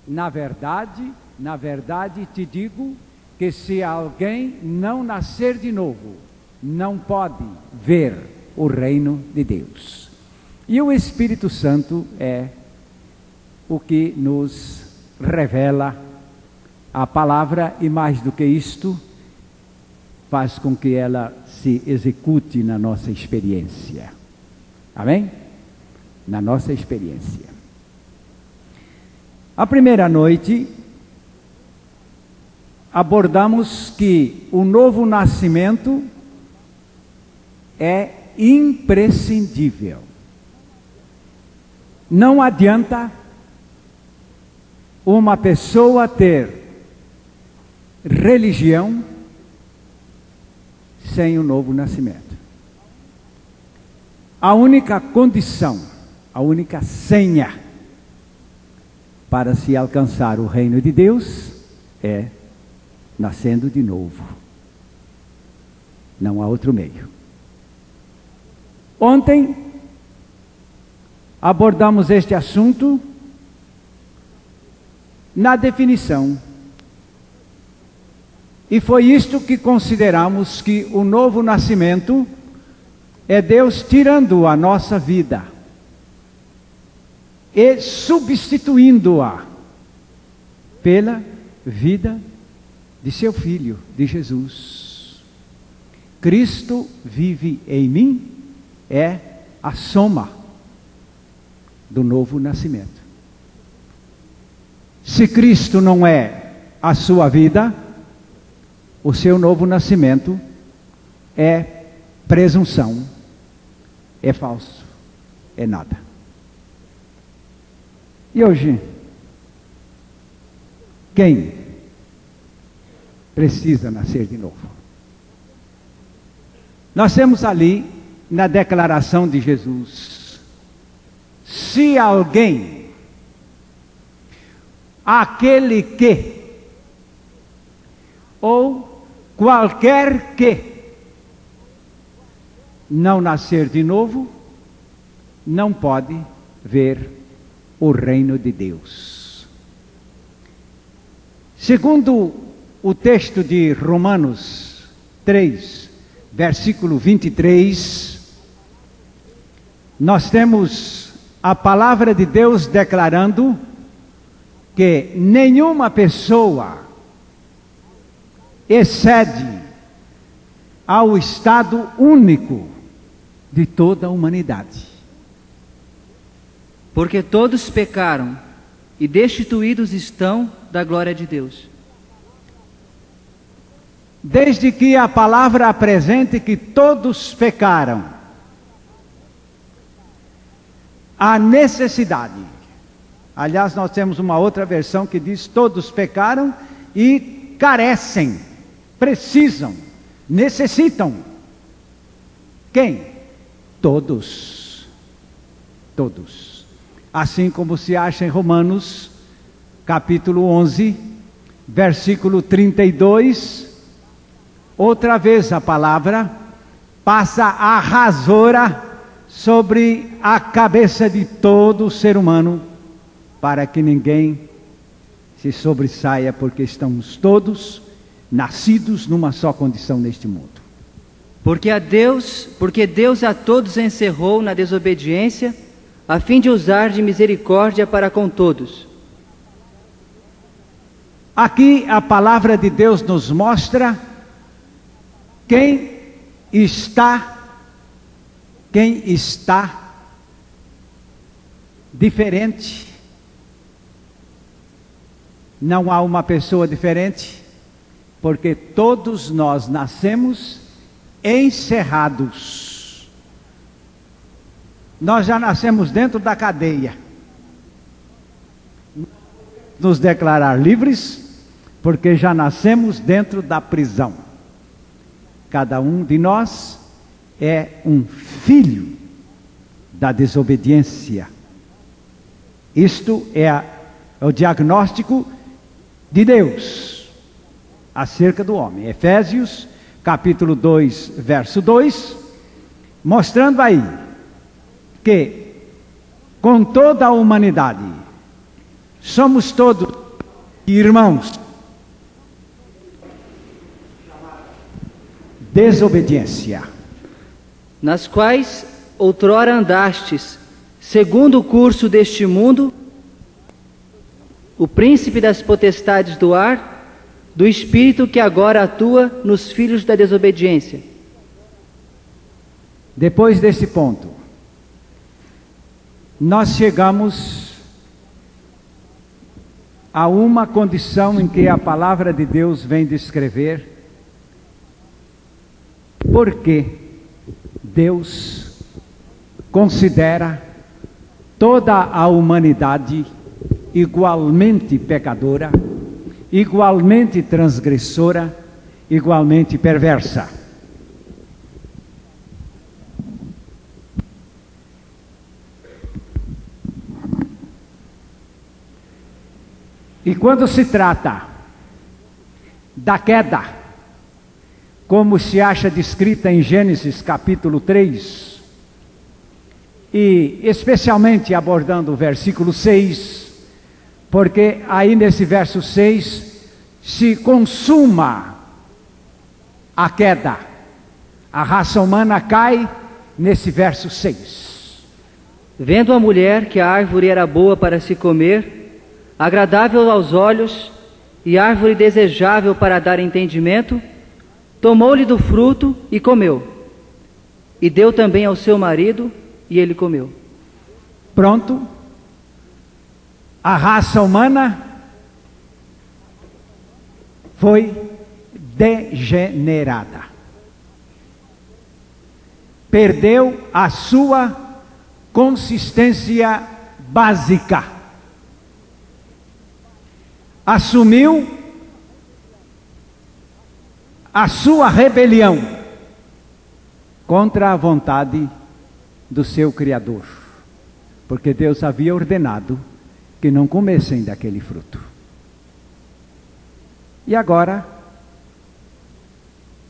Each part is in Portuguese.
Na verdade te digo que se alguém não nascer de novo, não pode ver o reino de Deus. E o Espírito Santo é o que nos revela a palavra, e mais do que isto, faz com que ela se execute na nossa experiência. Amém? Na nossa experiência. A primeira noite, abordamos que o novo nascimento é imprescindível. Não adianta uma pessoa ter religião sem o novo nascimento. A única condição, a única senha para se alcançar o reino de Deus é nascendo de novo. Não há outro meio. Ontem abordamos este assunto na definição. E foi isto que consideramos, que o novo nascimento é Deus tirando a nossa vida e substituindo-a pela vida de seu Filho, de Jesus. Cristo vive em mim é a soma do novo nascimento. Se Cristo não é a sua vida, o seu novo nascimento é presunção, é falso, é nada. E hoje, quem precisa nascer de novo? Nós temos ali, na declaração de Jesus, se alguém, aquele que, ou qualquer que não nascer de novo, não pode ver o reino de Deus. Segundo o texto de Romanos 3, versículo 23, nós temos a palavra de Deus declarando que nenhuma pessoa excede ao estado único de toda a humanidade. Porque todos pecaram e destituídos estão da glória de Deus. Desde que a palavra apresente que todos pecaram, a necessidade. Aliás, nós temos uma outra versão que diz: todos pecaram e carecem, precisam, necessitam. Quem? Todos. Todos. Assim como se acha em Romanos, capítulo 11, versículo 32, outra vez a palavra passa a rasoura sobre a cabeça de todo ser humano, para que ninguém se sobressaia, porque estamos todos nascidos numa só condição neste mundo. Porque Deus a todos encerrou na desobediência, a fim de usar de misericórdia para com todos. Aqui a palavra de Deus nos mostra quem está diferente. Não há uma pessoa diferente, porque todos nós nascemos encerrados. Nós já nascemos dentro da cadeia. Nos declarar livres, porque já nascemos dentro da prisão. Cada um de nós é um filho da desobediência. Isto é o diagnóstico de Deus acerca do homem. Efésios, capítulo 2, verso 2, mostrando aí que com toda a humanidade somos todos irmãos. Desobediência. Nas quais outrora andastes, segundo o curso deste mundo, o príncipe das potestades do ar, do espírito que agora atua nos filhos da desobediência. Depois desse ponto, nós chegamos a uma condição em que a palavra de Deus vem descrever por que Deus considera toda a humanidade igualmente pecadora, igualmente transgressora, igualmente perversa. E quando se trata da queda, como se acha descrita em Gênesis capítulo 3, e especialmente abordando o versículo 6, porque aí nesse verso 6 se consuma a queda. A raça humana cai nesse verso 6. Vendo a mulher que a árvore era boa para se comer, agradável aos olhos e árvore desejável para dar entendimento, tomou-lhe do fruto e comeu. E deu também ao seu marido, e ele comeu. Pronto. A raça humana foi degenerada. Perdeu a sua consistência básica. Assumiu a sua rebelião contra a vontade do seu Criador, porque Deus havia ordenado que não comessem daquele fruto. E agora,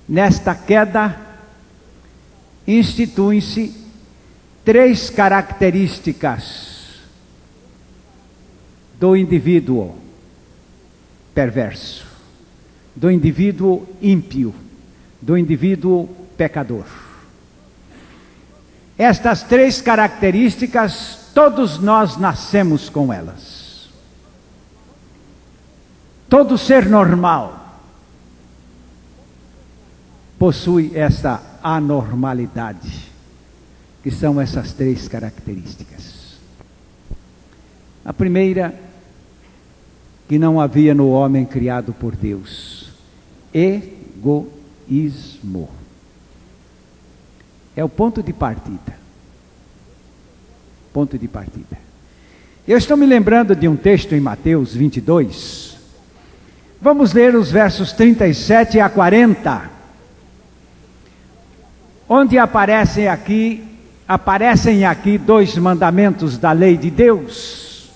nesta queda, instituem-se 3 características do indivíduo perverso, do indivíduo ímpio, do indivíduo pecador. Estas 3 características, todos nós nascemos com elas. Todo ser normal possui essa anormalidade, que são essas 3 características. A primeira, que não havia no homem criado por Deus: egoísmo. É o ponto de partida. Ponto de partida. Eu estou me lembrando de um texto em Mateus 22. Vamos ler os versos 37 a 40. Onde aparecem aqui 2 mandamentos da lei de Deus.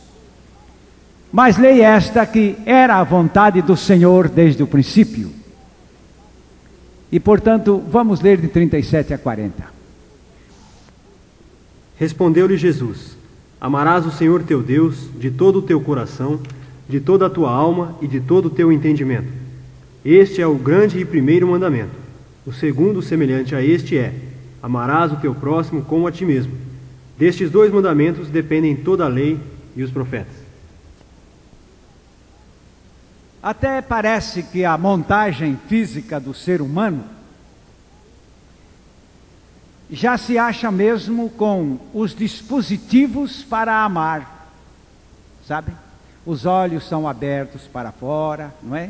Mas lei esta que era a vontade do Senhor desde o princípio. E portanto, vamos ler de 37 a 40. Respondeu-lhe Jesus: Amarás o Senhor teu Deus de todo o teu coração, de toda a tua alma e de todo o teu entendimento. Este é o grande e primeiro mandamento. O segundo, semelhante a este, é: amarás o teu próximo como a ti mesmo. Destes 2 mandamentos dependem toda a lei e os profetas. Até parece que a montagem física do ser humano já se acha mesmo com os dispositivos para amar, sabe? Os olhos são abertos para fora, não é?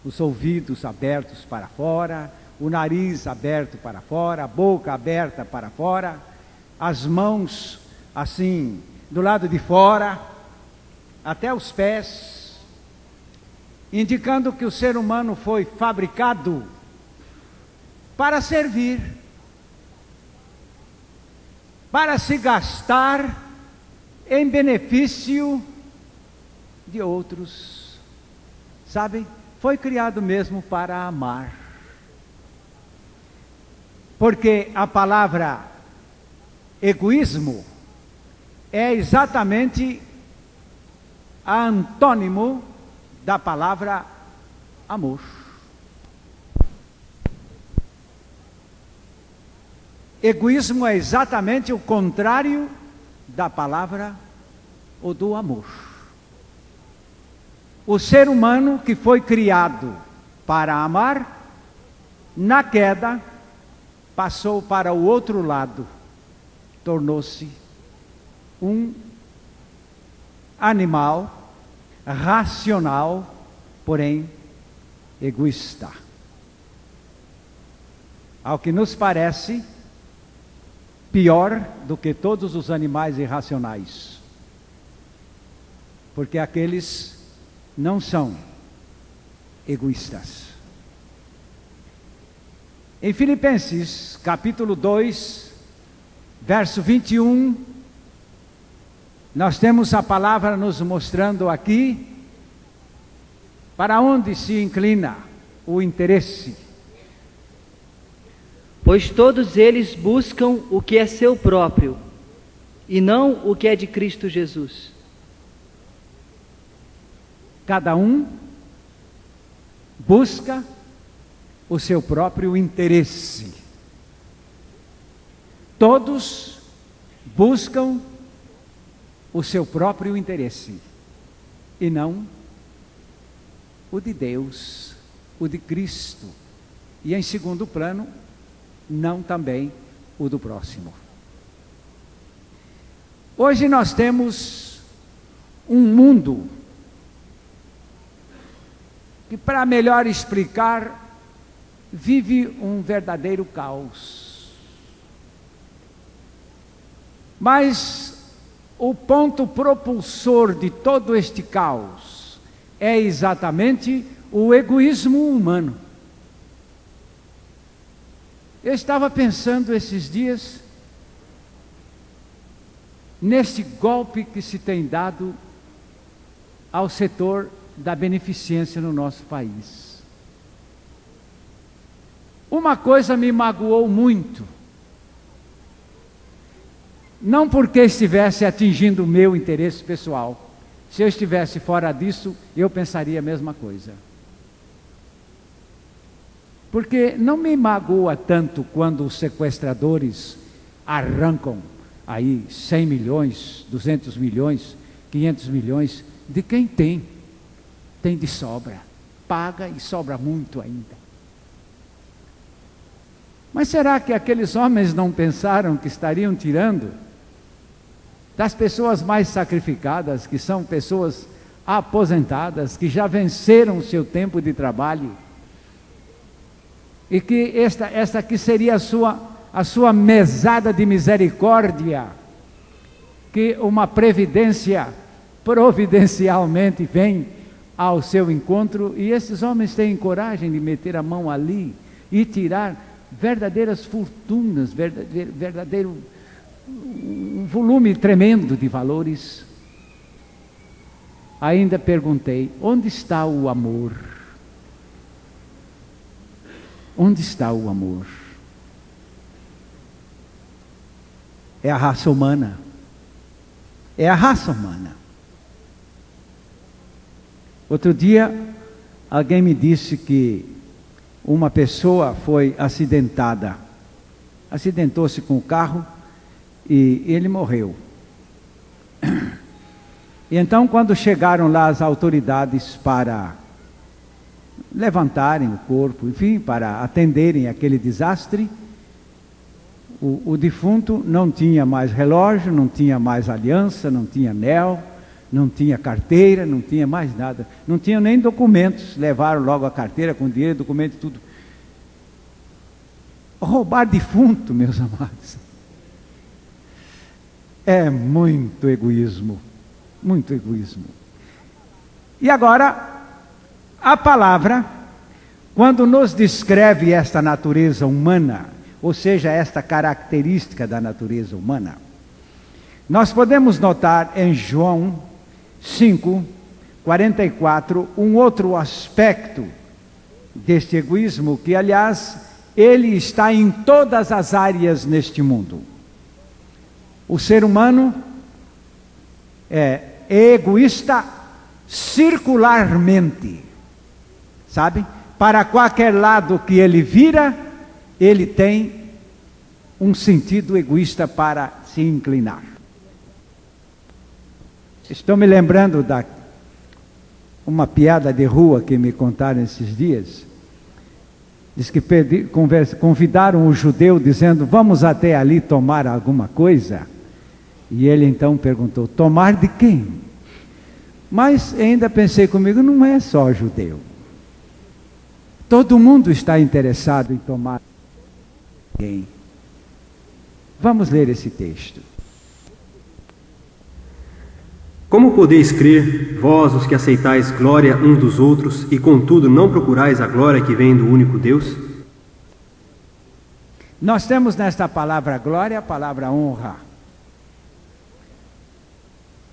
Os ouvidos abertos para fora, o nariz aberto para fora, a boca aberta para fora, as mãos assim do lado de fora, até os pés, indicando que o ser humano foi fabricado para servir, para se gastar em benefício de outros, sabe? Foi criado mesmo para amar, porque a palavra egoísmo é exatamente antônimo da palavra amor. Egoísmo é exatamente o contrário da palavra ou do amor. O ser humano que foi criado para amar, na queda, passou para o outro lado, tornou-se um animal racional, porém egoísta. Ao que nos parece, pior do que todos os animais irracionais, porque aqueles não são egoístas. Em Filipenses, capítulo 2, verso 21, nós temos a palavra nos mostrando aqui para onde se inclina o interesse. Pois todos eles buscam o que é seu próprio, e não o que é de Cristo Jesus. Cada um busca o seu próprio interesse. Todos buscam o seu próprio interesse, e não o de Deus, o de Cristo. E em segundo plano, não também o do próximo. Hoje nós temos um mundo que, para melhor explicar, vive um verdadeiro caos. Mas o ponto propulsor de todo este caos é exatamente o egoísmo humano. Eu estava pensando esses dias neste golpe que se tem dado ao setor da beneficência no nosso país. Uma coisa me magoou muito, não porque estivesse atingindo o meu interesse pessoal. Se eu estivesse fora disso, eu pensaria a mesma coisa. Porque não me magoa tanto quando os sequestradores arrancam aí 100 milhões, 200 milhões, 500 milhões de quem tem de sobra, paga e sobra muito ainda. Mas será que aqueles homens não pensaram que estariam tirando das pessoas mais sacrificadas, que são pessoas aposentadas, que já venceram o seu tempo de trabalho, e que esta aqui seria a sua mesada de misericórdia, que uma previdência providencialmente vem ao seu encontro, e esses homens têm coragem de meter a mão ali e tirar verdadeiras fortunas, verdadeiro um volume tremendo de valores. Ainda perguntei: onde está o amor? Onde está o amor? É a raça humana. É a raça humana. Outro dia, alguém me disse que uma pessoa foi acidentada. Acidentou-se com o carro e ele morreu. E então, quando chegaram lá as autoridades para levantarem o corpo, enfim, para atenderem aquele desastre, o defunto não tinha mais relógio, não tinha mais aliança, não tinha anel, não tinha carteira, não tinha mais nada, não tinha nem documentos. Levaram logo a carteira com dinheiro, documento, tudo. Roubar defunto, meus amados, é muito egoísmo, muito egoísmo. E agora, a palavra, quando nos descreve esta natureza humana, ou seja, esta característica da natureza humana, nós podemos notar em João 5:44 um outro aspecto deste egoísmo, que aliás ele está em todas as áreas neste mundo. O ser humano é egoísta circularmente, sabe? Para qualquer lado que ele vira, ele tem um sentido egoísta para se inclinar. Estou me lembrando da uma piada de rua que me contaram esses dias. Diz que convidaram o judeu dizendo, vamos até ali tomar alguma coisa. E ele então perguntou, tomar de quem? Mas ainda pensei comigo, não é só judeu. Todo mundo está interessado em tomar de quem. Vamos ler esse texto. Como podeis crer, vós os que aceitais glória uns dos outros, e contudo não procurais a glória que vem do único Deus? Nós temos nesta palavra glória a palavra honra.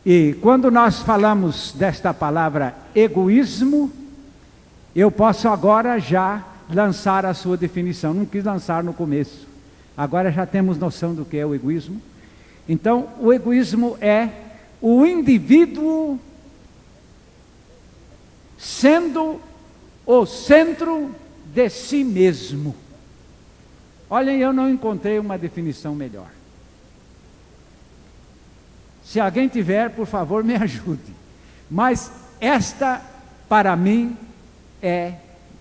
E quando nós falamos desta palavra egoísmo, eu posso agora já lançar a sua definição. Não quis lançar no começo. Agora já temos noção do que é o egoísmo. Então, o egoísmo é o indivíduo sendo o centro de si mesmo. Olhem, eu não encontrei uma definição melhor. Se alguém tiver, por favor, me ajude. Mas esta, para mim, é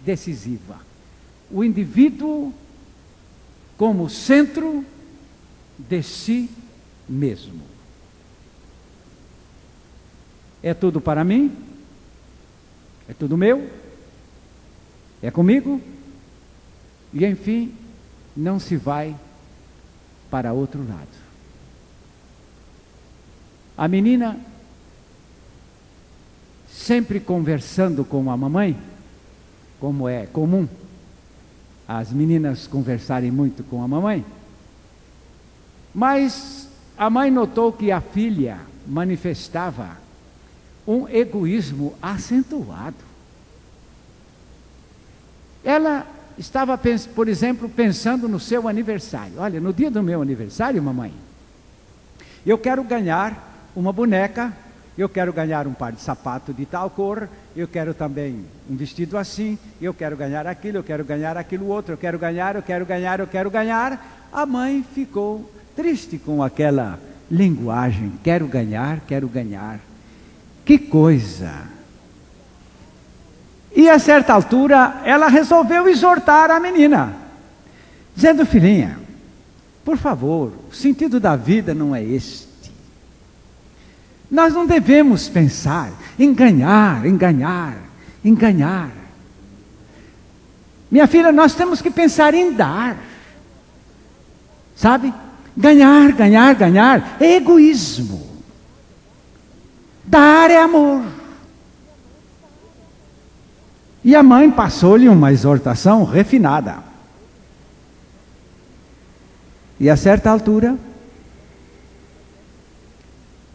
decisiva. O indivíduo como centro de si mesmo. É tudo para mim? É tudo meu? É comigo? E enfim, não se vai para outro lado. A menina, sempre conversando com a mamãe, como é comum as meninas conversarem muito com a mamãe, mas a mãe notou que a filha manifestava um egoísmo acentuado. Ela estava, por exemplo, pensando no seu aniversário. Olha, no dia do meu aniversário, mamãe, eu quero ganhar uma boneca, eu quero ganhar um par de sapato de tal cor, eu quero também um vestido assim, eu quero ganhar aquilo, eu quero ganhar aquilo outro, eu quero ganhar, eu quero ganhar, eu quero ganhar. A mãe ficou triste com aquela linguagem, quero ganhar, quero ganhar. Que coisa! E a certa altura, ela resolveu exortar a menina, dizendo, filhinha, por favor, o sentido da vida não é este. Nós não devemos pensar em ganhar, em ganhar, em ganhar. Minha filha, nós temos que pensar em dar. Sabe? Ganhar, ganhar, ganhar é egoísmo. Dar é amor. E a mãe passou-lhe uma exortação refinada. E a certa altura,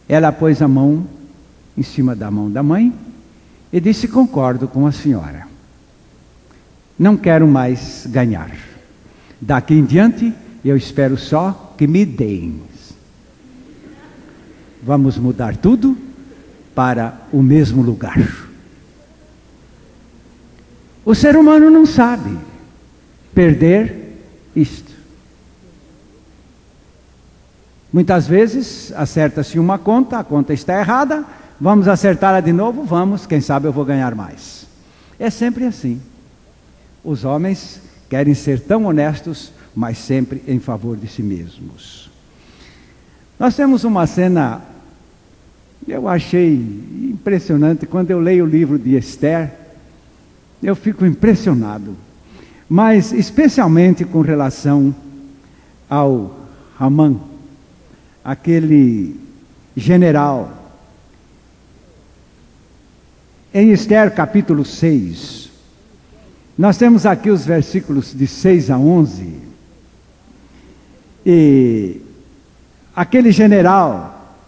ela pôs a mão em cima da mão da mãe e disse, concordo com a senhora. Não quero mais ganhar. Daqui em diante, eu espero só que me deem. Vamos mudar tudo para o mesmo lugar. O ser humano não sabe perder isto. Muitas vezes acerta-se uma conta, a conta está errada, vamos acertá-la de novo, vamos, quem sabe eu vou ganhar mais. É sempre assim. Os homens querem ser tão honestos, mas sempre em favor de si mesmos. Nós temos uma cena, eu achei impressionante, quando eu leio o livro de Esther, eu fico impressionado, mas especialmente com relação ao Amã, aquele general. Em Esther capítulo 6, nós temos aqui os versículos de 6 a 11, e aquele general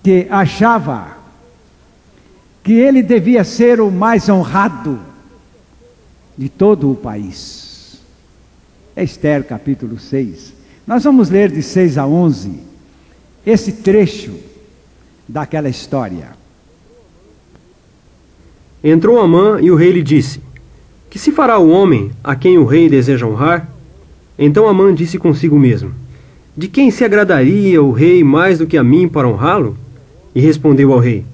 que achava que ele devia ser o mais honrado de todo o país. Esther capítulo 6. Nós vamos ler de 6 a 11 esse trecho daquela história. Entrou Amã e o rei lhe disse: Que se fará o homem a quem o rei deseja honrar? Então Amã disse consigo mesmo: De quem se agradaria o rei mais do que a mim para honrá-lo? E respondeu ao rei: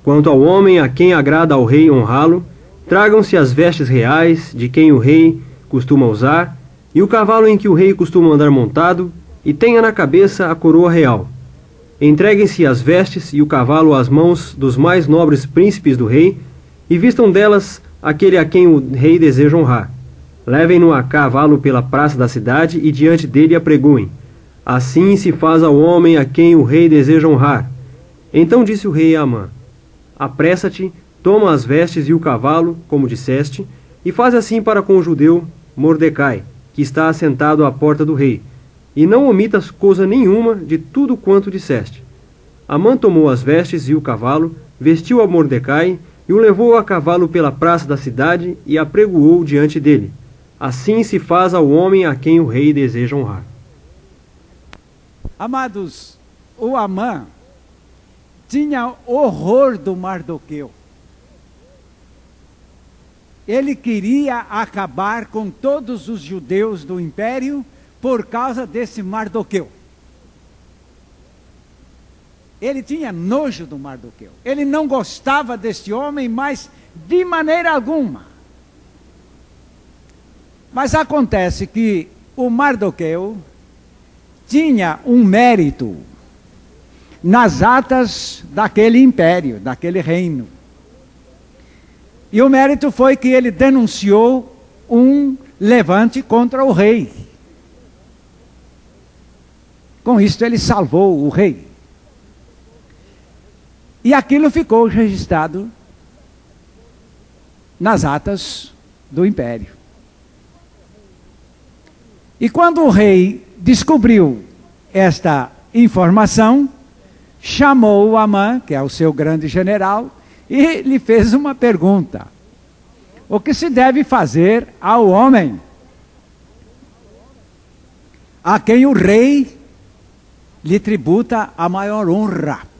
Quanto ao homem a quem agrada ao rei honrá-lo, tragam-se as vestes reais de quem o rei costuma usar, e o cavalo em que o rei costuma andar montado, e tenha na cabeça a coroa real. Entreguem-se as vestes e o cavalo às mãos dos mais nobres príncipes do rei, e vistam delas aquele a quem o rei deseja honrar. Levem-no a cavalo pela praça da cidade e diante dele apregoem: Assim se faz ao homem a quem o rei deseja honrar. Então disse o rei a Amã: Apressa-te, toma as vestes e o cavalo, como disseste, e faz assim para com o judeu Mordecai, que está assentado à porta do rei, e não omitas coisa nenhuma de tudo quanto disseste. Amã tomou as vestes e o cavalo, vestiu a Mordecai, e o levou a cavalo pela praça da cidade e apregoou diante dele. Assim se faz ao homem a quem o rei deseja honrar. Amados, o Amã tinha horror do Mardoqueu. Ele queria acabar com todos os judeus do império por causa desse Mardoqueu. Ele tinha nojo do Mardoqueu. Ele não gostava deste homem, mas de maneira alguma. Mas acontece que o Mardoqueu tinha um mérito nas atas daquele império, daquele reino. E o mérito foi que ele denunciou um levante contra o rei. Com isto ele salvou o rei. E aquilo ficou registrado nas atas do império. E quando o rei descobriu esta informação, chamou o Amã, que é o seu grande general, e lhe fez uma pergunta: o que se deve fazer ao homem a quem o rei lhe tributa a maior honra?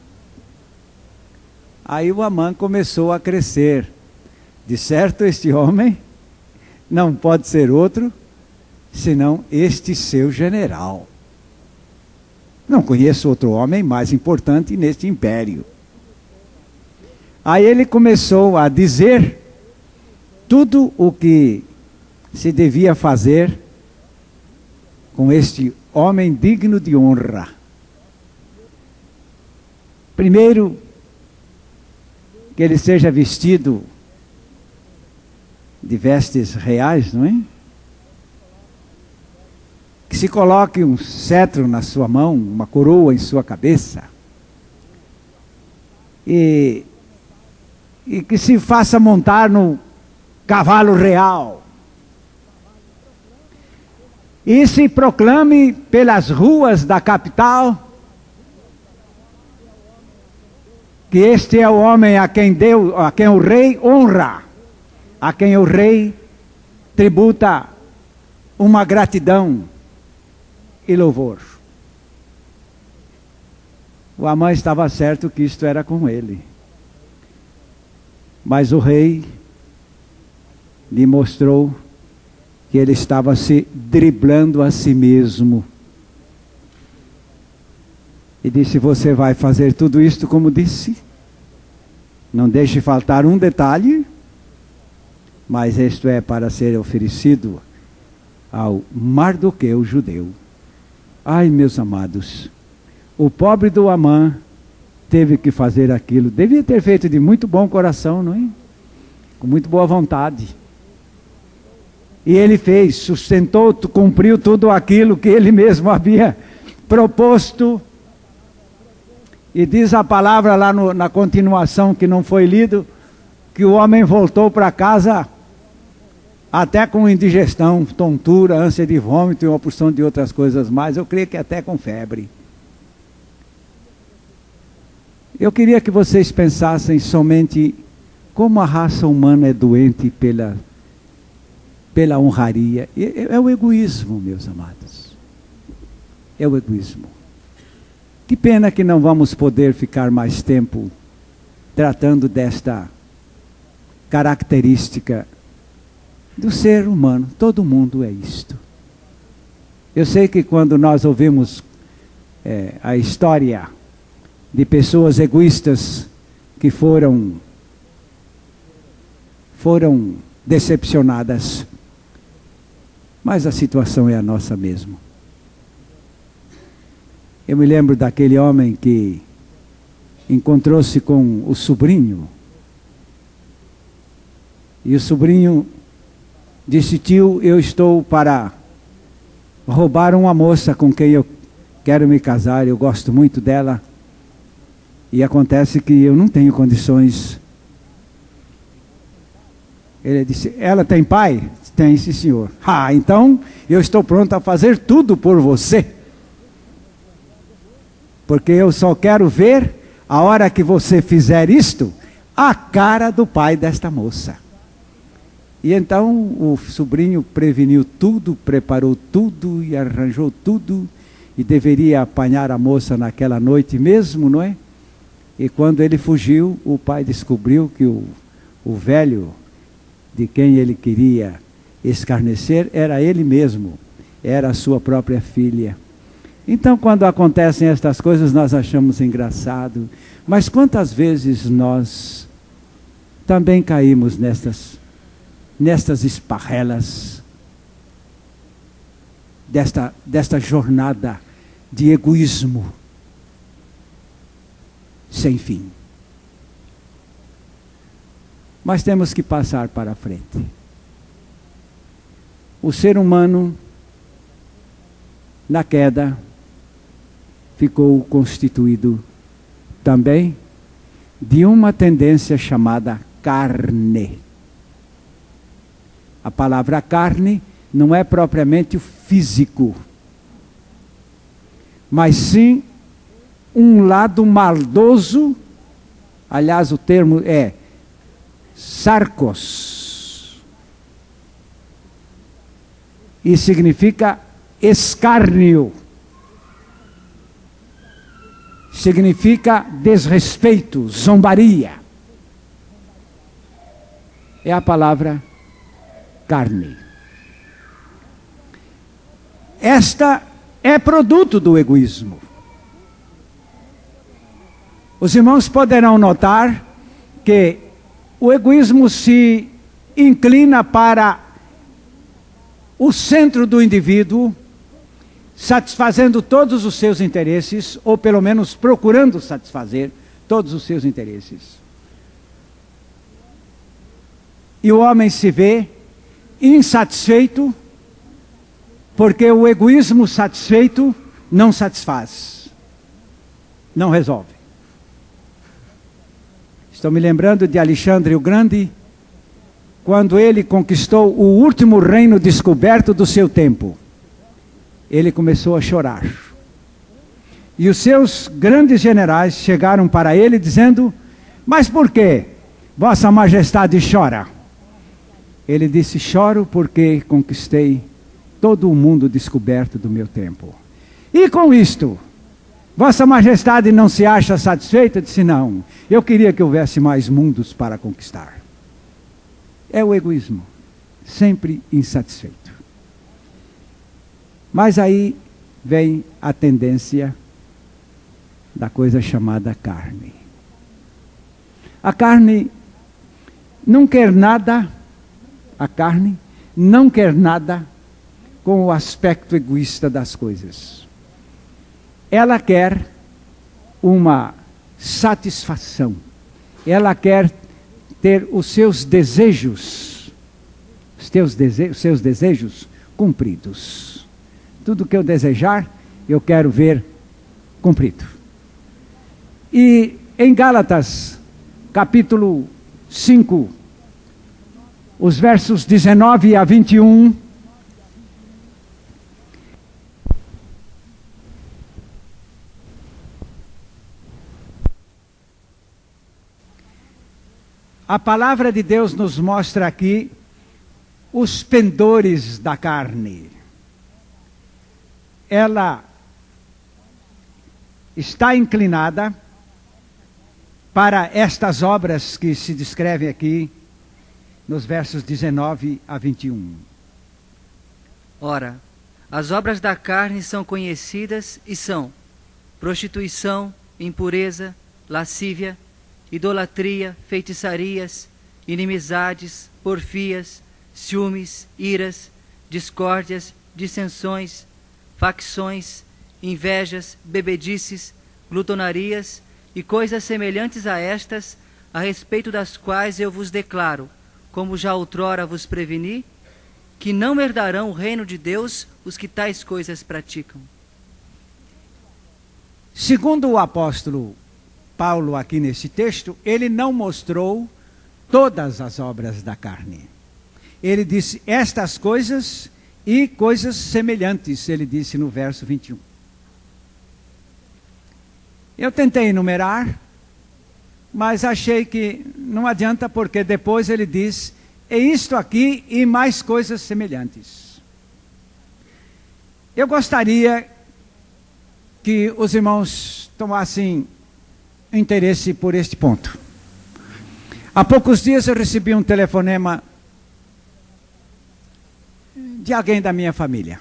Aí o Amã começou a crescer. De certo, este homem não pode ser outro senão este seu general. Não conheço outro homem mais importante neste império. Aí ele começou a dizer tudo o que se devia fazer com este homem digno de honra. Primeiro, que ele seja vestido de vestes reais, não é? Que se coloque um cetro na sua mão, uma coroa em sua cabeça. E que se faça montar no cavalo real. E se proclame pelas ruas da capital que este é o homem a quem o rei honra, a quem o rei tributa uma gratidão e louvor. O Amã estava certo que isto era com ele. Mas o rei lhe mostrou que ele estava se driblando a si mesmo. E disse: você vai fazer tudo isto como disse? Não deixe faltar um detalhe, mas isto é para ser oferecido ao Mardoqueu judeu. Ai, meus amados, o pobre do Amã teve que fazer aquilo. Devia ter feito de muito bom coração, não é? Com muito boa vontade. E ele fez, sustentou, cumpriu tudo aquilo que ele mesmo havia proposto. E diz a palavra lá na continuação, que não foi lido, que o homem voltou para casa até com indigestão, tontura, ânsia de vômito e uma porção de outras coisas mais. Eu creio que até com febre. Eu queria que vocês pensassem somente como a raça humana é doente pela honraria. É o egoísmo, meus amados. É o egoísmo. Que pena que não vamos poder ficar mais tempo tratando desta característica do ser humano. Todo mundo é isto. Eu sei que quando nós ouvimos a história de pessoas egoístas que foram decepcionadas, mas a situação é a nossa mesmo. Eu me lembro daquele homem que encontrou-se com o sobrinho, e o sobrinho disse: tio, eu estou para roubar uma moça com quem eu quero me casar, eu gosto muito dela, e acontece que eu não tenho condições. Ele disse: ela tem pai? Tem, sim, senhor. Ah, então eu estou pronto a fazer tudo por você, porque eu só quero ver, a hora que você fizer isto, a cara do pai desta moça. E então o sobrinho preveniu tudo, preparou tudo e arranjou tudo, e deveria apanhar a moça naquela noite mesmo, não é? E quando ele fugiu, o pai descobriu que o velho de quem ele queria escarnecer era ele mesmo, era a sua própria filha. Então, quando acontecem estas coisas, nós achamos engraçado, mas quantas vezes nós também caímos nestas esparrelas, desta jornada de egoísmo sem fim. Mas temos que passar para a frente. O ser humano, na queda, ficou constituído também de uma tendência chamada carne. A palavra carne não é propriamente o físico, mas sim um lado maldoso. Aliás, o termo é sarcos, e significa escárnio, significa desrespeito, zombaria. É a palavra carne. Esta é produto do egoísmo. Os irmãos poderão notar que o egoísmo se inclina para o centro do indivíduo, satisfazendo todos os seus interesses, ou pelo menos procurando satisfazer todos os seus interesses. E o homem se vê insatisfeito, porque o egoísmo satisfeito não satisfaz, não resolve. Estou me lembrando de Alexandre o Grande, quando ele conquistou o último reino descoberto do seu tempo. Ele começou a chorar. E os seus grandes generais chegaram para ele dizendo: mas por que Vossa Majestade chora? Ele disse: choro porque conquistei todo o mundo descoberto do meu tempo. E com isto, Vossa Majestade não se acha satisfeita? Disse: não, eu queria que houvesse mais mundos para conquistar. É o egoísmo, sempre insatisfeito. Mas aí vem a tendência da coisa chamada carne. A carne não quer nada, com o aspecto egoísta das coisas. Ela quer uma satisfação. Ela quer ter os seus desejos, seus desejos cumpridos. Tudo que eu desejar, eu quero ver cumprido. E em Gálatas, capítulo 5, os versos 19 a 21, a palavra de Deus nos mostra aqui os pendores da carne. Ela está inclinada para estas obras que se descrevem aqui, nos versos 19 a 21. Ora, as obras da carne são conhecidas e são prostituição, impureza, lascívia, idolatria, feitiçarias, inimizades, porfias, ciúmes, iras, discórdias, dissensões, facções, invejas, bebedices, glutonarias e coisas semelhantes a estas, a respeito das quais eu vos declaro, como já outrora vos preveni, que não herdarão o reino de Deus os que tais coisas praticam. Segundo o apóstolo Paulo aqui nesse texto, ele não mostrou todas as obras da carne. Ele disse estas coisas e coisas semelhantes, ele disse no verso 21. Eu tentei enumerar, mas achei que não adianta, porque depois ele diz, é isto aqui e mais coisas semelhantes. Eu gostaria que os irmãos tomassem interesse por este ponto. Há poucos dias eu recebi um telefonema de alguém da minha família.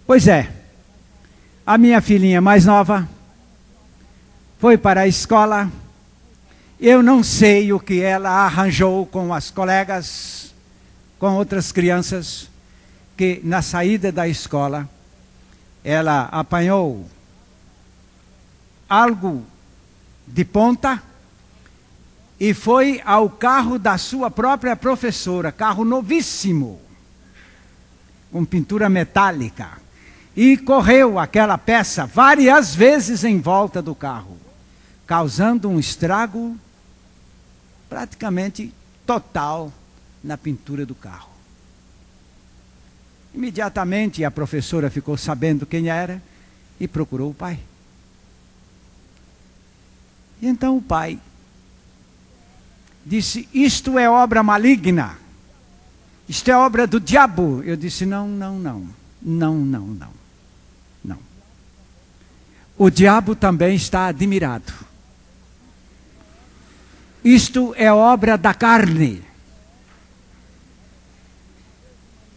Pois é, a minha filhinha mais nova foi para a escola. Eu não sei o que ela arranjou com as colegas, com outras crianças, que na saída da escola ela apanhou algo de ponta e foi ao carro da sua própria professora, carro novíssimo, com pintura metálica, e correu aquela peça várias vezes em volta do carro, causando um estrago praticamente total na pintura do carro. Imediatamente a professora ficou sabendo quem era e procurou o pai. E então o pai disse, isto é obra maligna, isto é obra do diabo. Eu disse, não. O diabo também está admirado. Isto é obra da carne.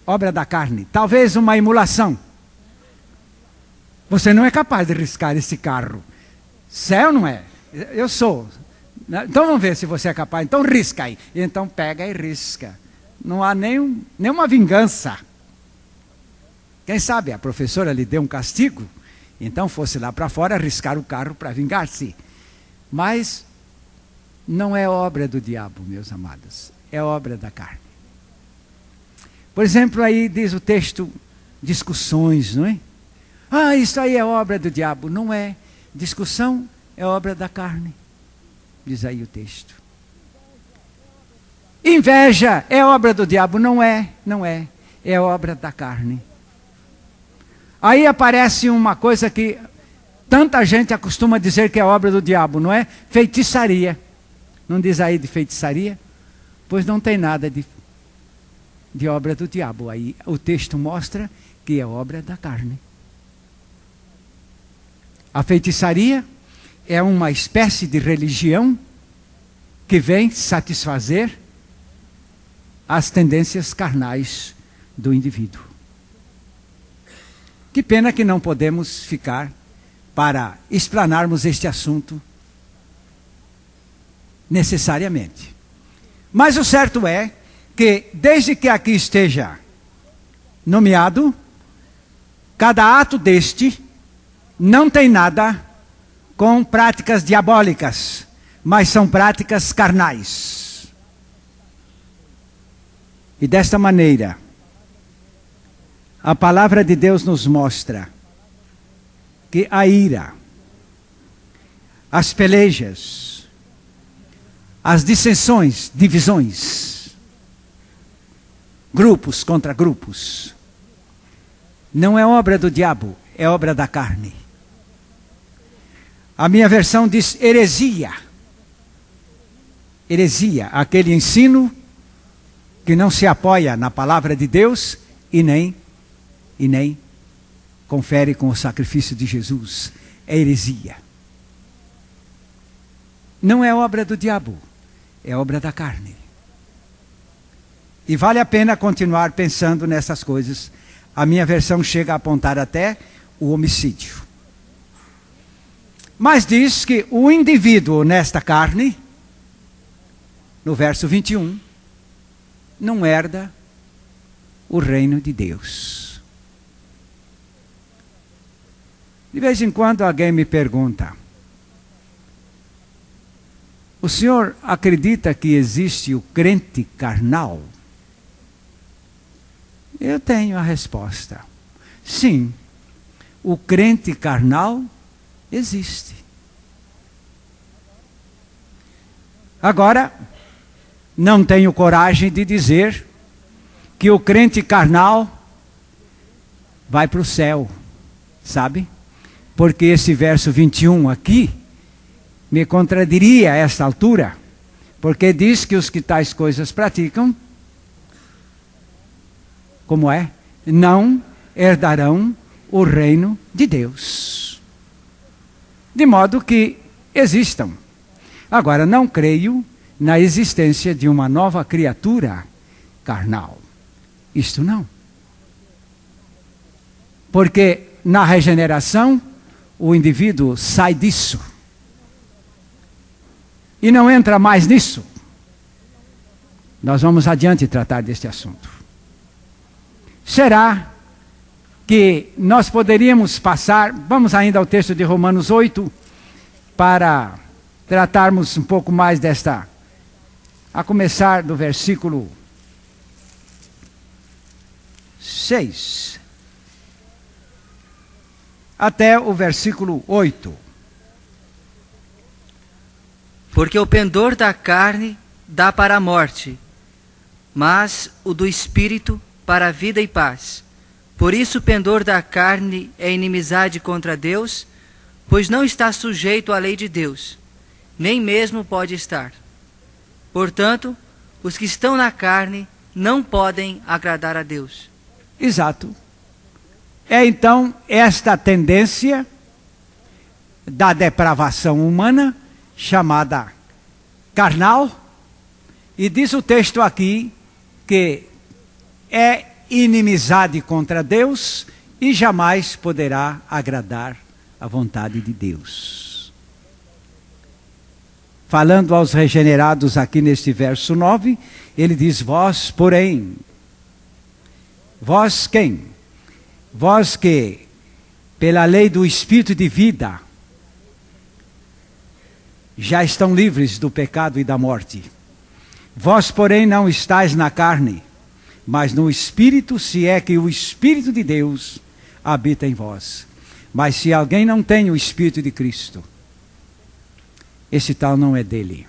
Obra da carne. Talvez uma emulação. Você não é capaz de riscar esse carro. Céu não é? Eu sou. Então vamos ver se você é capaz. Então risca aí. Então pega e risca. Não há nenhuma vingança. Quem sabe a professora lhe deu um castigo, então fosse lá para fora riscar o carro para vingar-se. Mas não é obra do diabo, meus amados. É obra da carne. Por exemplo, aí diz o texto, discussões, não é? Ah, isso aí é obra do diabo. Não é. Discussão é obra da carne. Diz aí o texto. Inveja é obra do diabo. Não é. É obra da carne. Aí aparece uma coisa que tanta gente acostuma dizer que é obra do diabo, não é? Feitiçaria. Não diz aí de feitiçaria? Pois não tem nada de obra do diabo. Aí o texto mostra que é obra da carne. A feitiçaria é uma espécie de religião que vem satisfazer as tendências carnais do indivíduo. Que pena que não podemos ficar para explanarmos este assunto necessariamente. Mas o certo é que, desde que aqui esteja nomeado, cada ato deste não tem nada com práticas diabólicas, mas são práticas carnais. E desta maneira, a palavra de Deus nos mostra que a ira, as pelejas, as dissensões, divisões, grupos contra grupos, não é obra do diabo, é obra da carne. A minha versão diz heresia. Heresia, aquele ensino que não se apoia na palavra de Deus e nem confere com o sacrifício de Jesus. É heresia. Não é obra do diabo, é obra da carne. E vale a pena continuar pensando nessas coisas. A minha versão chega a apontar até o homicídio. Mas diz que o indivíduo nesta carne, no verso 21, não herda o reino de Deus. De vez em quando alguém me pergunta: o senhor acredita que existe o crente carnal? Eu tenho a resposta: sim, o crente carnal existe. Agora, não tenho coragem de dizer que o crente carnal vai para o céu, sabe? Porque esse verso 21 aqui me contradiria a esta altura, porque diz que os que tais coisas praticam, como é? Não herdarão o reino de Deus. De modo que existam. Agora, não creio na existência de uma nova criatura carnal. Isto não. Porque na regeneração, o indivíduo sai disso. E não entra mais nisso. Nós vamos adiante tratar deste assunto. Será que nós poderíamos passar, vamos ainda ao texto de Romanos 8, para tratarmos um pouco mais desta, a começar do versículo 6, até o versículo 8. Porque o pendor da carne dá para a morte, mas o do espírito para a vida e paz. Por isso o pendor da carne é inimizade contra Deus, pois não está sujeito à lei de Deus, nem mesmo pode estar. Portanto, os que estão na carne não podem agradar a Deus. Exato. É então esta tendência da depravação humana, chamada carnal, e diz o texto aqui que é inimizade contra Deus e jamais poderá agradar a vontade de Deus. Falando aos regenerados aqui neste verso 9, ele diz: vós, porém, vós quem? Vós que, pela lei do Espírito de vida, já estão livres do pecado e da morte. Vós, porém, não estáis na carne, mas no Espírito, se é que o Espírito de Deus habita em vós. Mas se alguém não tem o Espírito de Cristo, esse tal não é dele,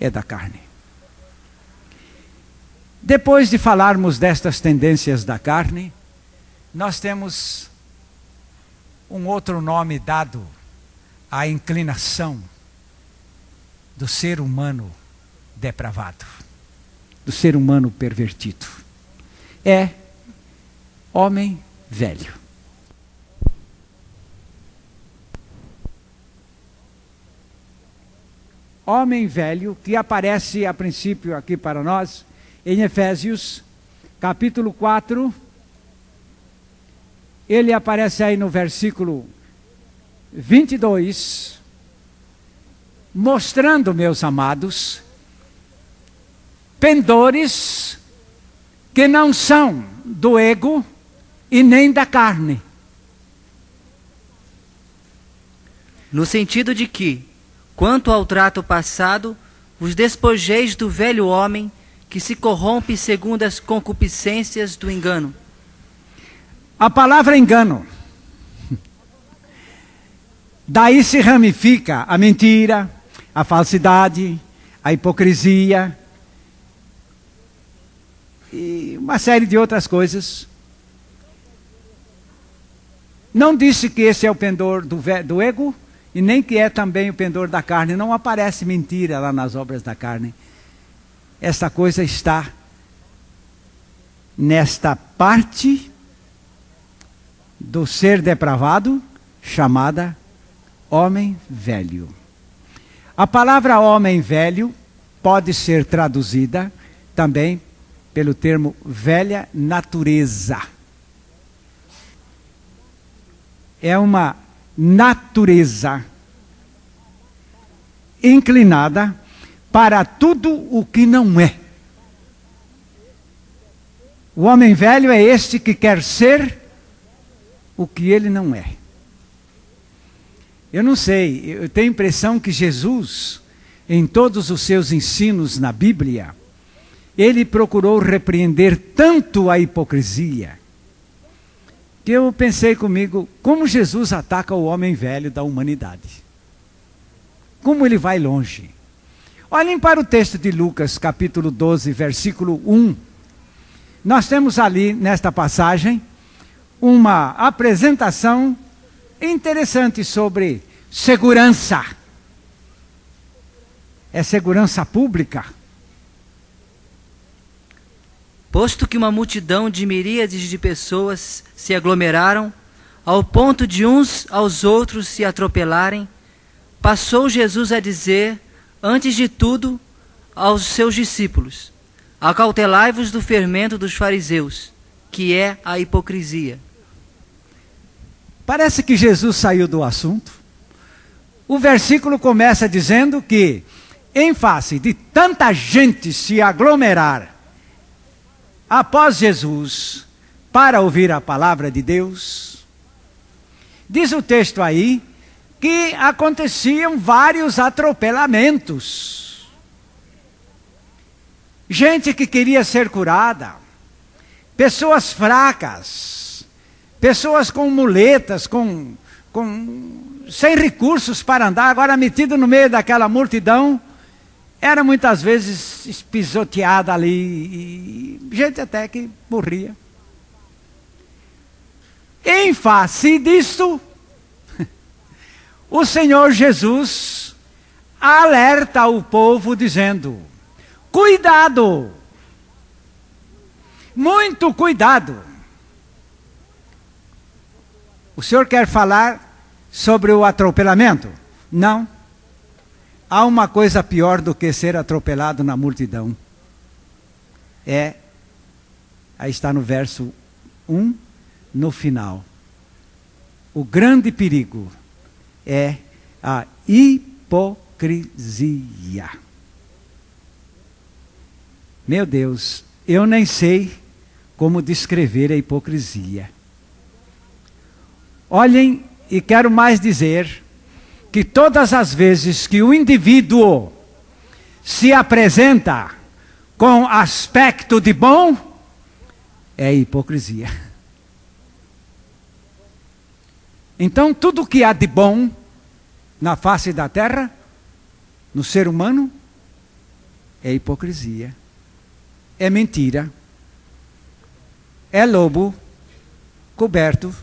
é da carne. Depois de falarmos destas tendências da carne, nós temos um outro nome dado à inclinação do ser humano depravado, do ser humano pervertido. É homem velho. Homem velho, que aparece a princípio aqui para nós em Efésios, capítulo 4. Ele aparece aí no versículo 22, mostrando, meus amados, pendores que não são do ego e nem da carne. No sentido de que, quanto ao trato passado, vos despojeis do velho homem que se corrompe segundo as concupiscências do engano. A palavra engano, daí se ramifica a mentira, a falsidade, a hipocrisia e uma série de outras coisas. Não disse que esse é o pendor do ego, e nem que é também o pendor da carne. Não aparece mentira lá nas obras da carne. Esta coisa está nesta parte do ser depravado, chamada homem velho. A palavra homem velho pode ser traduzida também pelo termo velha natureza. É uma natureza inclinada para tudo o que não é. O homem velho é este que quer ser o que ele não é. Eu não sei, eu tenho a impressão que Jesus, em todos os seus ensinos na Bíblia, ele procurou repreender tanto a hipocrisia, que eu pensei comigo, como Jesus ataca o homem velho da humanidade? Como ele vai longe? Olhem para o texto de Lucas, capítulo 12, versículo 1. Nós temos ali, nesta passagem, uma apresentação interessante sobre segurança. É segurança pública. Posto que uma multidão de miríades de pessoas se aglomeraram, ao ponto de uns aos outros se atropelarem, passou Jesus a dizer, antes de tudo, aos seus discípulos: acautelai-vos do fermento dos fariseus, que é a hipocrisia. Parece que Jesus saiu do assunto. O versículo começa dizendo que, em face de tanta gente se aglomerar após Jesus para ouvir a palavra de Deus, diz o texto aí que aconteciam vários atropelamentos. Gente que queria ser curada, pessoas fracas, pessoas com muletas, sem recursos para andar, agora metido no meio daquela multidão, era muitas vezes pisoteada ali, e gente até que morria. Em face disto, o Senhor Jesus alerta o povo dizendo: cuidado, muito cuidado. O senhor quer falar sobre o atropelamento? Não. Há uma coisa pior do que ser atropelado na multidão. Aí está no verso 1, no final. O grande perigo é a hipocrisia. Meu Deus, eu nem sei como descrever a hipocrisia. Olhem, e quero mais dizer, que todas as vezes que o indivíduo se apresenta com aspecto de bom, é hipocrisia. Então, tudo que há de bom na face da terra, no ser humano, é hipocrisia, é mentira, é lobo coberto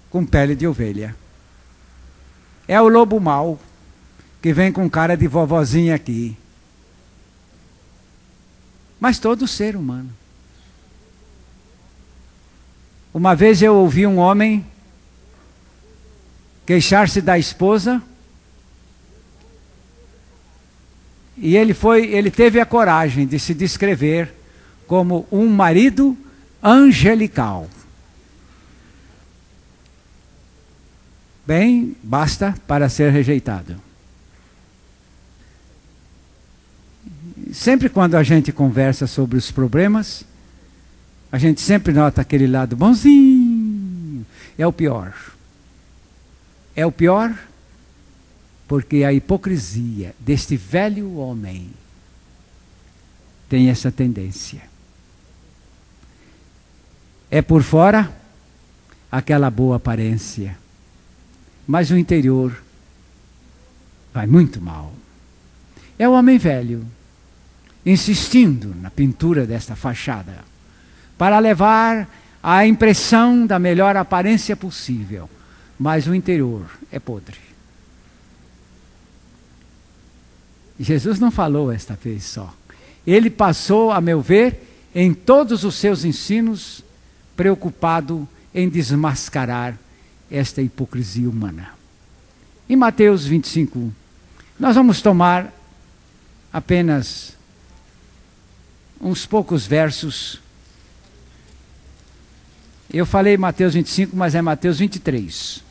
com pele de ovelha. É o lobo mau, que vem com cara de vovozinha aqui. Mas todo ser humano. Uma vez eu ouvi um homem queixar-se da esposa, e ele teve a coragem de se descrever como um marido angelical. Bem, basta para ser rejeitado. Sempre quando a gente conversa sobre os problemas, a gente sempre nota aquele lado bonzinho. É o pior. É o pior porque a hipocrisia deste velho homem tem essa tendência. É por fora aquela boa aparência, mas o interior vai muito mal. É o homem velho insistindo na pintura desta fachada para levar a impressão da melhor aparência possível, mas o interior é podre. Jesus não falou esta vez só. Ele passou, a meu ver, em todos os seus ensinos, preocupado em desmascarar esta hipocrisia humana. Em Mateus 25, Nós vamos tomar apenas uns poucos versos. Eu falei Mateus 25, mas é Mateus 23.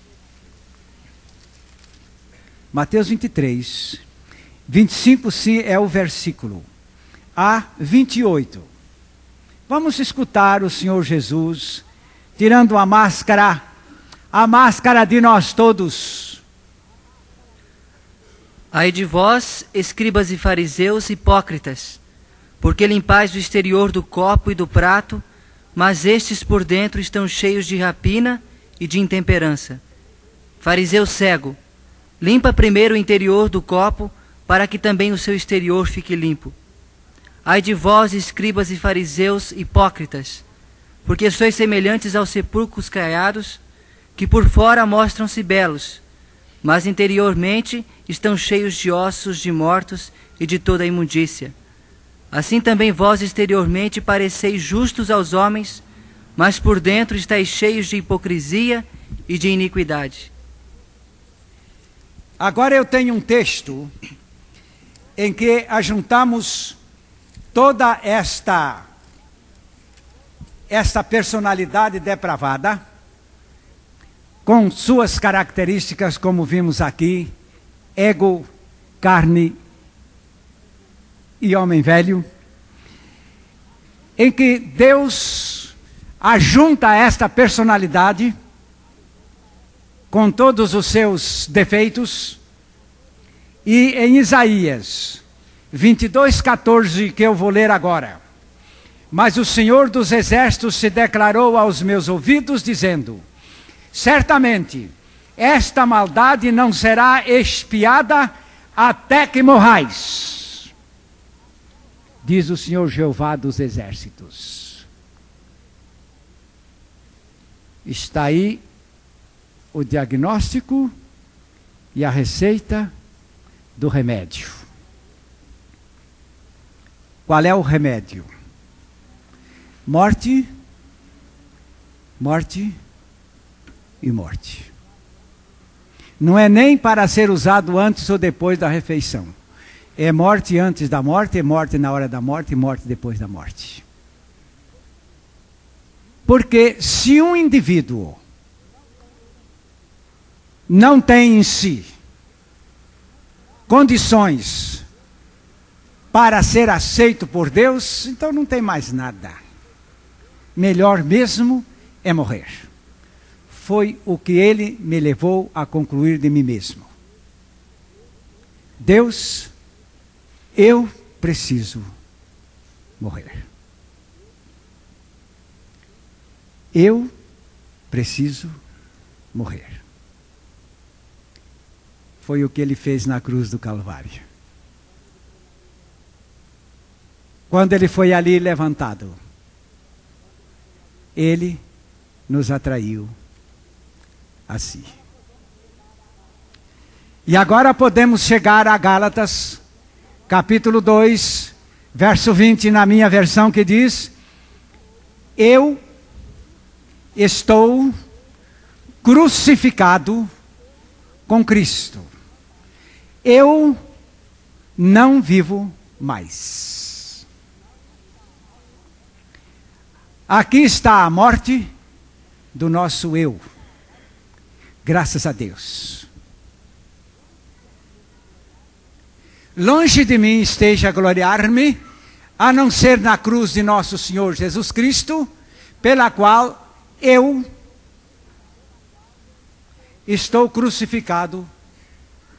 Mateus 23, 25 é o versículo a 28. Vamos escutar o Senhor Jesus tirando a máscara de nós todos. Ai de vós, escribas e fariseus hipócritas, porque limpais o exterior do copo e do prato, mas estes por dentro estão cheios de rapina e de intemperança. Fariseu cego, limpa primeiro o interior do copo, para que também o seu exterior fique limpo. Ai de vós, escribas e fariseus hipócritas, porque sois semelhantes aos sepulcros caiados, que por fora mostram-se belos, mas interiormente estão cheios de ossos de mortos e de toda a imundícia. Assim também vós exteriormente pareceis justos aos homens, mas por dentro estáis cheios de hipocrisia e de iniquidade. Agora eu tenho um texto em que ajuntamos toda esta personalidade depravada, com suas características, como vimos aqui, ego, carne e homem velho, em que Deus ajunta esta personalidade com todos os seus defeitos, e em Isaías 22:14, que eu vou ler agora: mas o Senhor dos Exércitos se declarou aos meus ouvidos, dizendo: certamente esta maldade não será expiada até que morrais, diz o Senhor Jeová dos Exércitos. Está aí o diagnóstico e a receita do remédio. Qual é o remédio? Morte, morte e morte. Não é nem para ser usado antes ou depois da refeição. É morte antes da morte, é morte na hora da morte e morte depois da morte. Porque se um indivíduo não tem em si condições para ser aceito por Deus, então não tem mais nada. Melhor mesmo é morrer. Foi o que ele me levou a concluir de mim mesmo. Deus, eu preciso morrer. Eu preciso morrer. Foi o que ele fez na cruz do Calvário. Quando ele foi ali levantado, ele nos atraiu a si. E agora podemos chegar a Gálatas, capítulo 2, verso 20, na minha versão, que diz: eu estou crucificado com Cristo. Eu não vivo mais. Aqui está a morte do nosso eu. Graças a Deus. Longe de mim esteja a gloriar-me, a não ser na cruz de nosso Senhor Jesus Cristo, pela qual eu estou crucificado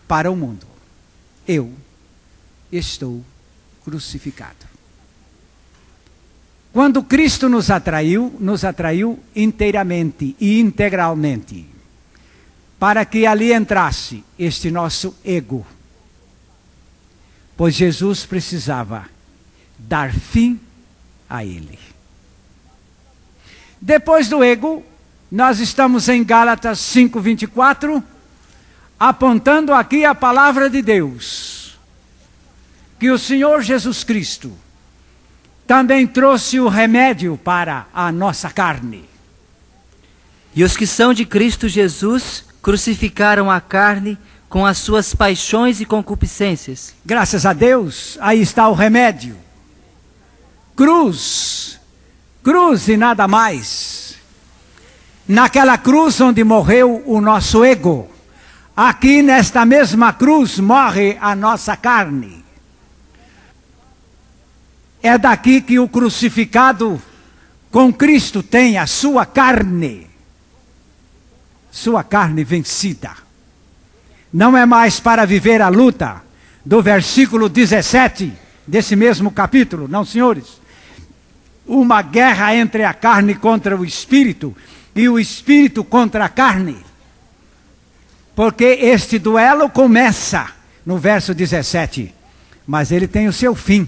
para o mundo. Eu estou crucificado. Quando Cristo nos atraiu inteiramente e integralmente, para que ali entrasse este nosso ego. Pois Jesus precisava dar fim a ele. Depois do ego, nós estamos em Gálatas 5:24, apontando aqui a palavra de Deus, que o Senhor Jesus Cristo também trouxe o remédio para a nossa carne. E os que são de Cristo Jesus crucificaram a carne com as suas paixões e concupiscências. Graças a Deus, aí está o remédio. Cruz, cruz e nada mais. Naquela cruz onde morreu o nosso ego, aqui nesta mesma cruz morre a nossa carne. É daqui que o crucificado com Cristo tem a sua carne vencida. Não é mais para viver a luta do versículo 17 desse mesmo capítulo, não, senhores. Uma guerra entre a carne contra o espírito e o espírito contra a carne. Porque este duelo começa no verso 17, mas ele tem o seu fim.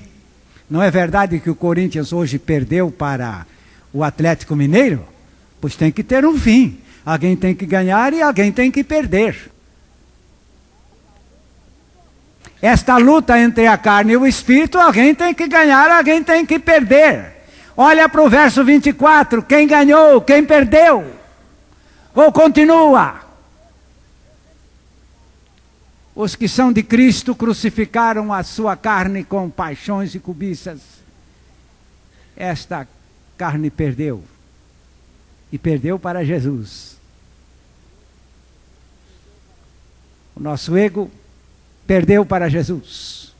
Não é verdade que o Corinthians hoje perdeu para o Atlético Mineiro? Pois tem que ter um fim. Alguém tem que ganhar e alguém tem que perder. Esta luta entre a carne e o espírito, alguém tem que ganhar, alguém tem que perder. Olha para o verso 24, quem ganhou, quem perdeu? Ou continua? Os que são de Cristo crucificaram a sua carne com paixões e cobiças. Esta carne perdeu. E perdeu para Jesus. O nosso ego perdeu para Jesus.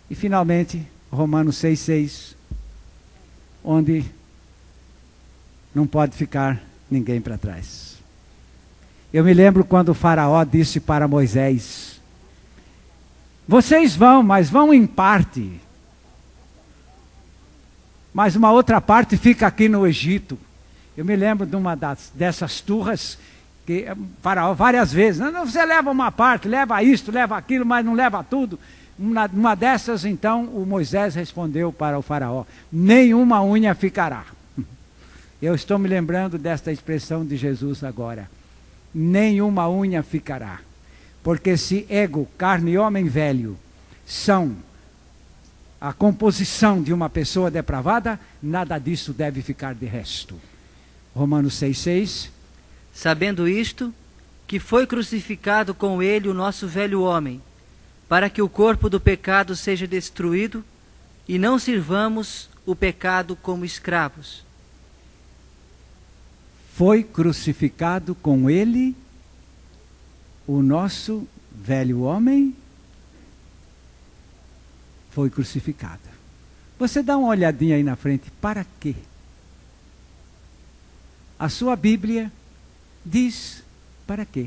E finalmente, Romanos 6,6, onde não pode ficar ninguém para trás. Eu me lembro quando o faraó disse para Moisés: vocês vão, mas vão em parte. Mas uma outra parte fica aqui no Egito. Eu me lembro de uma dessas turras que o faraó várias vezes, não, você leva uma parte, leva isto, leva aquilo, mas não leva tudo. Uma dessas, então, o Moisés respondeu para o faraó: nenhuma unha ficará. Eu estou me lembrando desta expressão de Jesus agora. Nenhuma unha ficará. Porque se ego, carne e homem velho são a composição de uma pessoa depravada, nada disso deve ficar de resto. Romanos 6,6. Sabendo isto, que foi crucificado com ele o nosso velho homem, para que o corpo do pecado seja destruído e não sirvamos o pecado como escravos. Foi crucificado com ele o nosso velho homem. Foi crucificado. Você dá uma olhadinha aí na frente, para quê? A sua Bíblia diz para quê?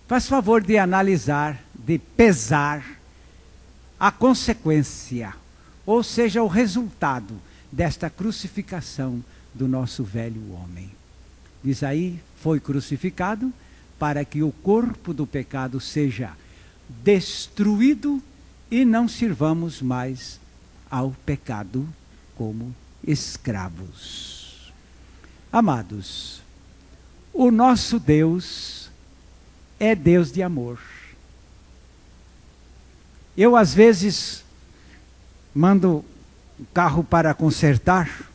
Faz favor de analisar, de pesar a consequência, ou seja, o resultado desta crucificação do nosso velho homem. Diz aí, foi crucificado para que o corpo do pecado seja destruído e não sirvamos mais ao pecado como escravos. Amados, o nosso Deus é Deus de amor. Eu às vezes mando o carro para consertar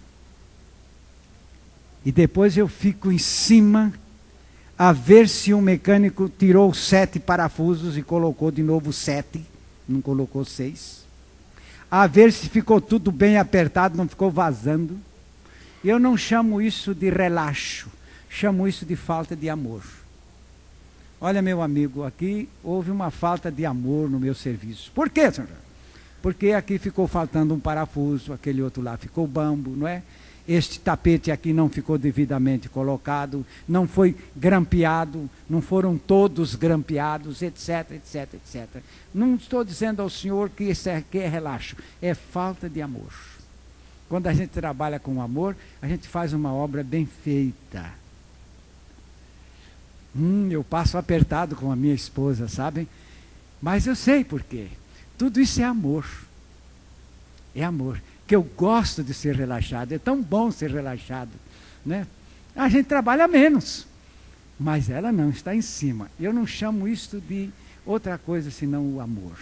e depois eu fico em cima a ver se um mecânico tirou 7 parafusos e colocou de novo 7, não colocou 6. A ver se ficou tudo bem apertado, não ficou vazando. Eu não chamo isso de relaxo, chamo isso de falta de amor. Olha, meu amigo, aqui houve uma falta de amor no meu serviço. Por quê, senhor? Porque aqui ficou faltando um parafuso, aquele outro lá ficou bambo, não é? Este tapete aqui não ficou devidamente colocado, não foi grampeado, não foram todos grampeados, etc, etc, etc. Não estou dizendo ao senhor que isso aqui é relaxo, é falta de amor. Quando a gente trabalha com amor, a gente faz uma obra bem feita. Eu passo apertado com a minha esposa, sabem? Mas eu sei por quê. Tudo isso é amor. É amor. Que eu gosto de ser relaxado. É tão bom ser relaxado, né? A gente trabalha menos. Mas ela não está em cima. Eu não chamo isso de outra coisa senão o amor.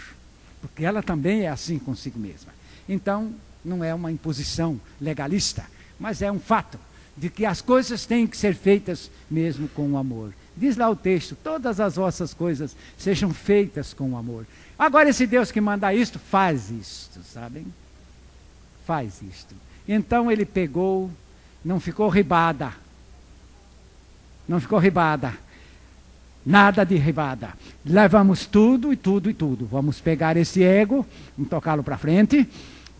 Porque ela também é assim consigo mesma. Então, não é uma imposição legalista, mas é um fato de que as coisas têm que ser feitas mesmo com o amor. Diz lá o texto, todas as vossas coisas sejam feitas com amor. Agora esse Deus que manda isto, faz isto, sabem? Faz isto. Então ele pegou, não ficou ribada. Não ficou ribada. Nada de ribada. Levamos tudo e tudo e tudo. Vamos pegar esse ego, vamos tocá-lo para frente.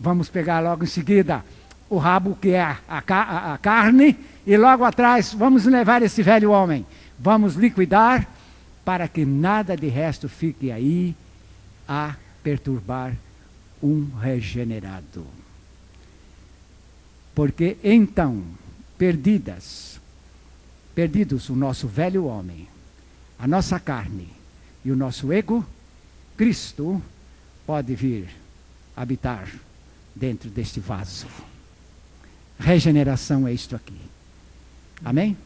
Vamos pegar logo em seguida o rabo, que é a carne, e logo atrás vamos levar esse velho homem. Vamos liquidar para que nada de resto fique aí a perturbar um regenerado. Porque então, perdidos o nosso velho homem, a nossa carne e o nosso ego, Cristo pode vir habitar dentro deste vaso. Regeneração é isto aqui. Amém?